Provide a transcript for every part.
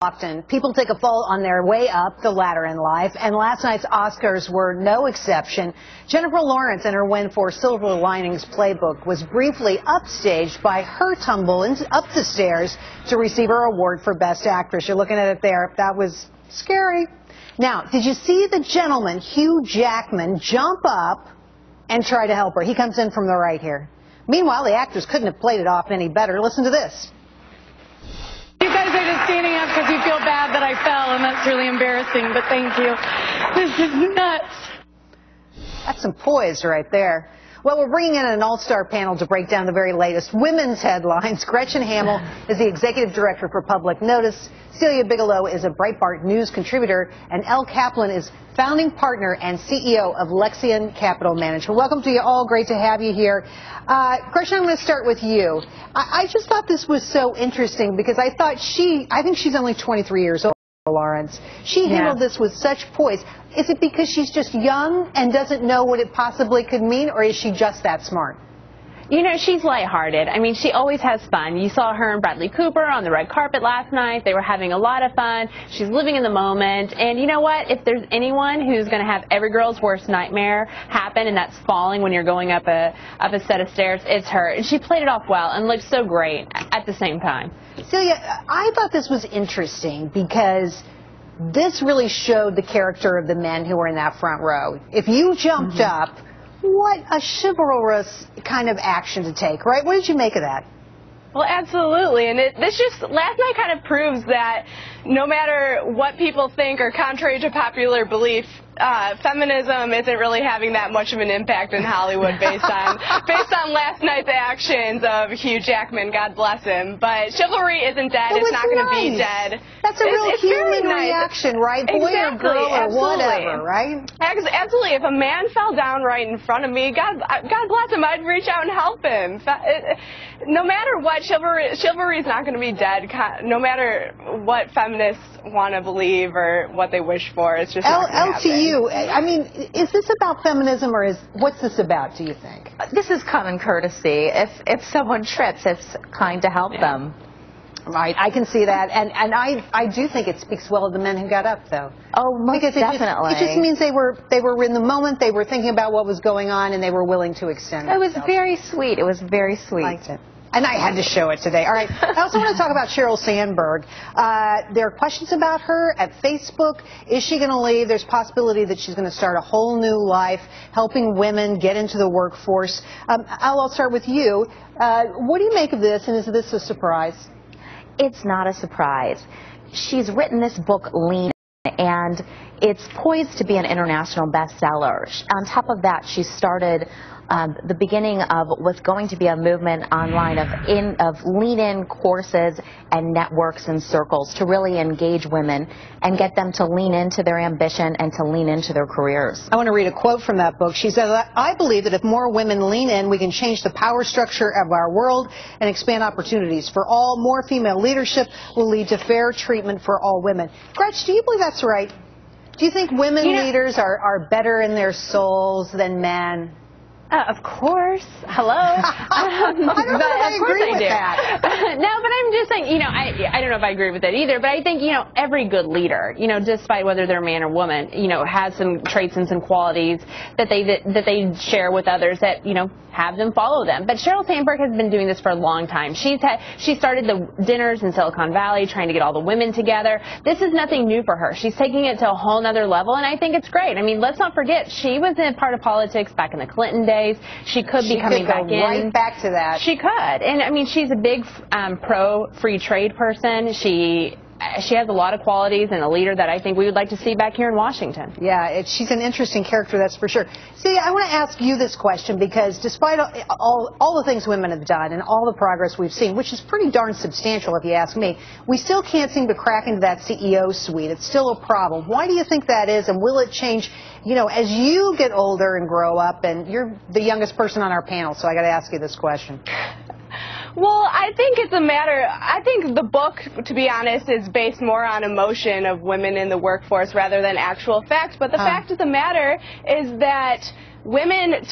Often, people take a fall on their way up the ladder in life, and last night's Oscars were no exception. Jennifer Lawrence and her win for Silver Linings Playbook was briefly upstaged by her tumble up the stairs to receive her award for Best Actress. You're looking at it there. That was scary. Now, did you see the gentleman, Hugh Jackman, jump up and try to help her? He comes in from the right here. Meanwhile, the actress couldn't have played it off any better. Listen to this. You guys are just standing up because you feel bad that I fell, and that's really embarrassing, but thank you. This is nuts. That's some poise right there. Well, we're bringing in an all-star panel to break down the very latest women's headlines. Gretchen Hamel is the executive director for Public Notice. Celia Bigelow is a Breitbart News contributor, and Elle Kaplan is founding partner and CEO of Lexion Capital Management. Welcome to you all. Great to have you here. Gretchen, I'm going to start with you. I just thought this was so interesting because I think she's only 23 years old, Lawrence. She handled this with such poise. Is it because she's just young and doesn't know what it possibly could mean, or is she just that smart? You know, she's lighthearted. I mean, she always has fun. You saw her and Bradley Cooper on the red carpet last night. They were having a lot of fun. She's living in the moment. And you know what? If there's anyone who's going to have every girl's worst nightmare happen, and that's falling when you're going up a set of stairs, it's her. And she played it off well and looked so great at the same time. Celia, I thought this was interesting because this really showed the character of the men who were in that front row. If you jumped up, what a chivalrous kind of action to take, right? What did you make of that? Well, absolutely. And last night kind of proves that no matter what people think or contrary to popular belief, feminism isn't really having that much of an impact in Hollywood based on last night's actions of Hugh Jackman, God bless him. But chivalry isn't dead. It's not going to be dead. That's a real human reaction, right? Boy or girl or whatever, right? Absolutely. If a man fell down right in front of me, God bless him, I'd reach out and help him. No matter what, chivalry is not going to be dead. No matter what feminists want to believe or what they wish for, it's just not going to happen. I mean, is this about feminism, or what's this about, do you think? This is common courtesy. If someone trips, it's kind to help them. Right, I can see that, and I do think it speaks well of the men who got up, though. Oh, most definitely. It just means they were in the moment, they were thinking about what was going on, and they were willing to extend it. Themselves. Was very sweet. It was very sweet. I liked it. And I had to show it today. All right. I also want to talk about Sheryl Sandberg. There are questions about her at Facebook. Is she going to leave? There's possibility that she's going to start a whole new life, helping women get into the workforce. I'll start with you. What do you make of this, and is this a surprise? It's not a surprise. She's written this book, Lean, and it's poised to be an international bestseller. On top of that, she started the beginning of what's going to be a movement online of lean-in courses and networks and circles to really engage women and get them to lean into their ambition and to lean into their careers. I want to read a quote from that book. She said, "I believe that if more women lean in, we can change the power structure of our world and expand opportunities for all. More female leadership will lead to fair treatment for all women." Gretchen, do you believe that's right? Do you think women leaders are better in their souls than men? Of course. Hello. I don't know if I agree with that. No, but I'm just saying, you know, I don't know if I agree with that either, but I think, you know, every good leader, you know, despite whether they're man or woman, you know, has some traits and some qualities that they share with others that, you know, have them follow them. But Sheryl Sandberg has been doing this for a long time. She started the dinners in Silicon Valley trying to get all the women together. This is nothing new for her. She's taking it to a whole nother level, and I think it's great. I mean, let's not forget, she was in part of politics back in the Clinton days. She could be coming back in. Right back to that. She could. And, I mean, she's a big pro-free trade person. She has a lot of qualities and a leader that I think we would like to see back here in Washington. Yeah, she's an interesting character, that's for sure. See, I want to ask you this question because despite all the things women have done and all the progress we've seen, which is pretty darn substantial if you ask me, we still can't seem to crack into that CEO suite. It's still a problem. Why do you think that is, and will it change, you know, as you get older and grow up? And you're the youngest person on our panel, so I got to ask you this question. Well, I think it's a matter, I think the book, to be honest, is based more on emotion of women in the workforce rather than actual facts. But the fact of the matter is that women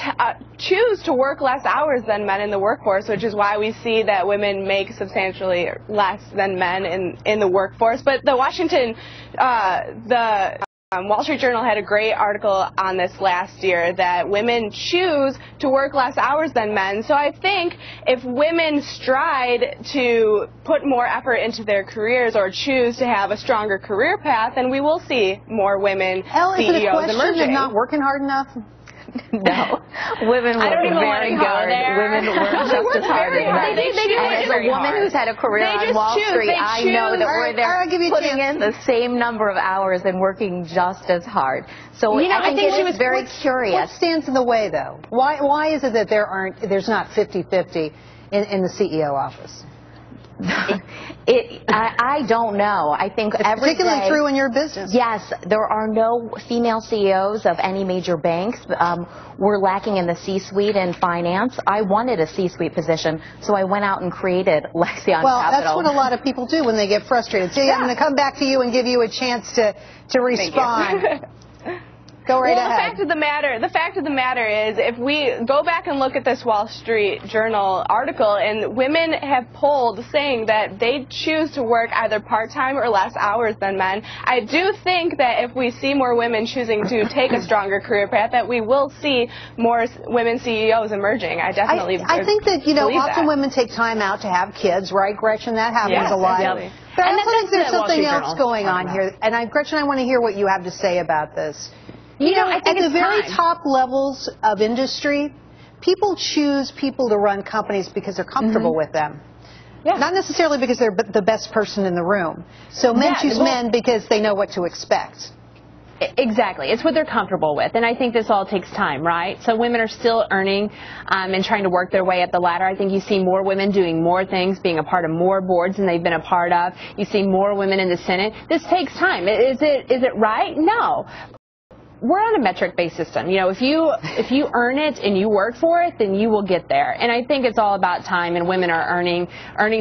choose to work less hours than men in the workforce, which is why we see that women make substantially less than men in the workforce. But the Wall Street Journal had a great article on this last year, that women choose to work less hours than men. So I think if women stride to put more effort into their careers or choose to have a stronger career path, then we will see more women CEOs is it a question emerging. of not working hard enough? No, women work very hard. Women work just as hard as men. And as a woman who's had a career on Wall Street, I know that we're there putting in the same number of hours and working just as hard. So I think she was very curious. What stands in the way, though? Why is it that there's not 50-50 in the CEO office? I don't know. I think it's particularly true in your business. Yes, there are no female CEOs of any major banks. We're lacking in the C-suite and finance. I wanted a C-suite position, so I went out and created Lexion Capital. Well, that's what a lot of people do when they get frustrated. See, I'm going to come back to you and give you a chance to respond. Go right ahead. The fact of the matter is, if we go back and look at this Wall Street Journal article, and women have polled saying that they choose to work either part-time or less hours than men, I do think that if we see more women choosing to take a stronger career path, that we will see more women CEOs emerging. I definitely I think that, often women take time out to have kids, right, Gretchen? That happens a lot. Exactly. But I also think there's something else going on here. And Gretchen, I want to hear what you have to say about this. I think at the very top levels of industry, people choose people to run companies because they're comfortable with them. Yeah. Not necessarily because they're the best person in the room. So men choose men because they know what to expect. Exactly. It's what they're comfortable with. And I think this all takes time, right? So women are still earning and trying to work their way up the ladder. I think you see more women doing more things, being a part of more boards than they've been a part of. You see more women in the Senate. This takes time. Is it right? No. We're on a metric-based system. If you earn it and you work for it, then you will get there. And I think it's all about time, and women are earning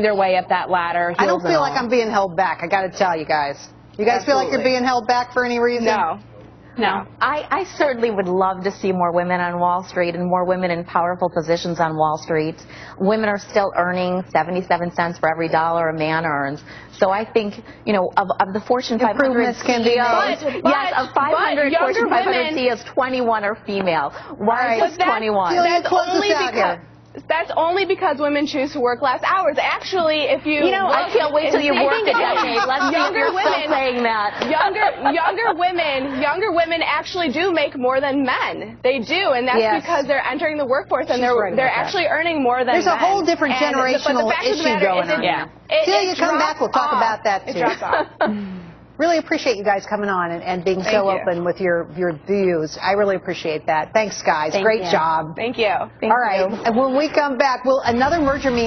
their way up that ladder. I don't feel like I'm being held back. I got to tell you guys. You guys feel like you're being held back for any reason? No. I certainly would love to see more women on Wall Street and more women in powerful positions on Wall Street. Women are still earning 77 cents for every dollar a man earns. So I think, of the Fortune 500 CEOs, of 500 Fortune 500 CEOs, 21 are female. Why is this 21? That's only because women choose to work less hours. Actually, if you I can't wait till you work a decade. Let's see if you're still saying that. Younger women actually do make more than men. They do, and that's because they're entering the workforce and they're actually earning more than men. There's a whole different generational issue going on. Celia, come back. We'll talk about that too. It drops off. Really appreciate you guys coming on and being so open with your views. I really appreciate that. Thanks, guys. Great job. Thank you. All right. And when we come back, another merger meeting.